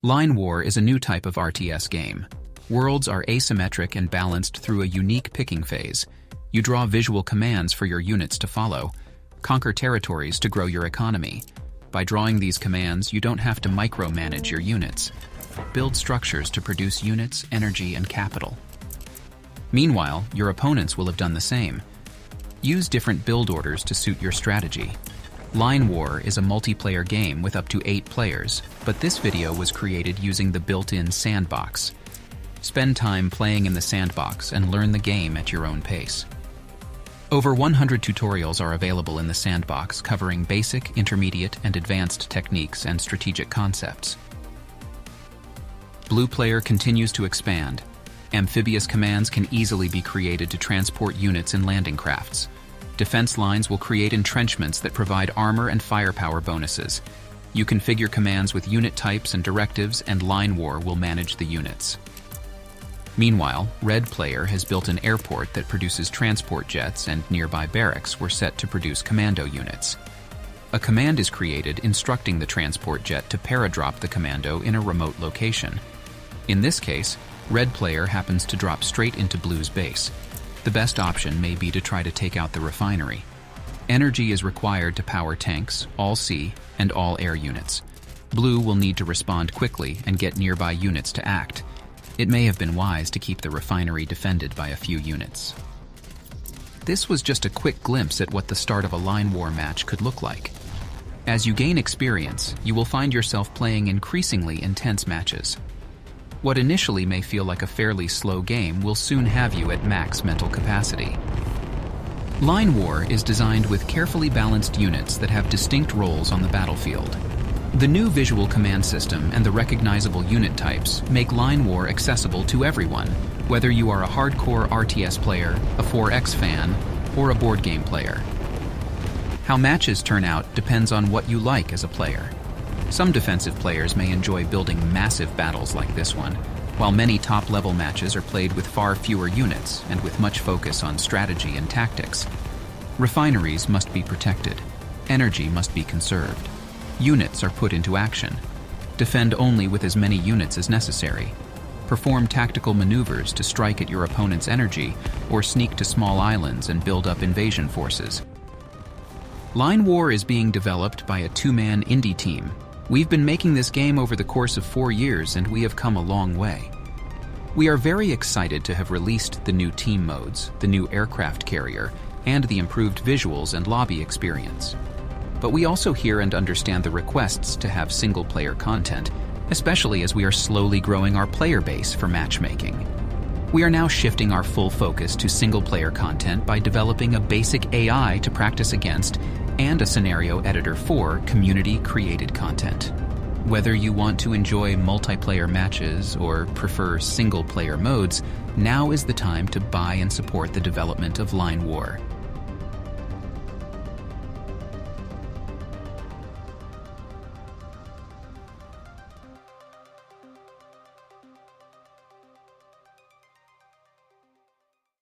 Line War is a new type of RTS game. Worlds are asymmetric and balanced through a unique picking phase. You draw visual commands for your units to follow, conquer territories to grow your economy. By drawing these commands, you don't have to micromanage your units. Build structures to produce units, energy, and capital. Meanwhile, your opponents will have done the same. Use different build orders to suit your strategy. Line War is a multiplayer game with up to 8 players, but this video was created using the built-in sandbox. Spend time playing in the sandbox and learn the game at your own pace. Over 100 tutorials are available in the sandbox covering basic, intermediate, and advanced techniques and strategic concepts. Blue Player continues to expand. Amphibious commands can easily be created to transport units in landing crafts. Defense lines will create entrenchments that provide armor and firepower bonuses. You configure commands with unit types and directives, and Line War will manage the units. Meanwhile, Red Player has built an airport that produces transport jets, and nearby barracks were set to produce commando units. A command is created instructing the transport jet to paradrop the commando in a remote location. In this case, Red Player happens to drop straight into Blue's base. The best option may be to try to take out the refinery. Energy is required to power tanks, all sea, and all air units. Blue will need to respond quickly and get nearby units to act. It may have been wise to keep the refinery defended by a few units. This was just a quick glimpse at what the start of a Line War match could look like. As you gain experience, you will find yourself playing increasingly intense matches. What initially may feel like a fairly slow game will soon have you at max mental capacity. Line War is designed with carefully balanced units that have distinct roles on the battlefield. The new visual command system and the recognizable unit types make Line War accessible to everyone, whether you are a hardcore RTS player, a 4X fan, or a board game player. How matches turn out depends on what you like as a player. Some defensive players may enjoy building massive battles like this one, while many top-level matches are played with far fewer units and with much focus on strategy and tactics. Refineries must be protected. Energy must be conserved. Units are put into action. Defend only with as many units as necessary. Perform tactical maneuvers to strike at your opponent's energy or sneak to small islands and build up invasion forces. Line War is being developed by a 2-man indie team. We've been making this game over the course of 4 years, and we have come a long way. We are very excited to have released the new team modes, the new aircraft carrier, and the improved visuals and lobby experience. But we also hear and understand the requests to have single-player content, especially as we are slowly growing our player base for matchmaking. We are now shifting our full focus to single-player content by developing a basic AI to practice against and a scenario editor for community-created content. Whether you want to enjoy multiplayer matches or prefer single-player modes, now is the time to buy and support the development of Line War.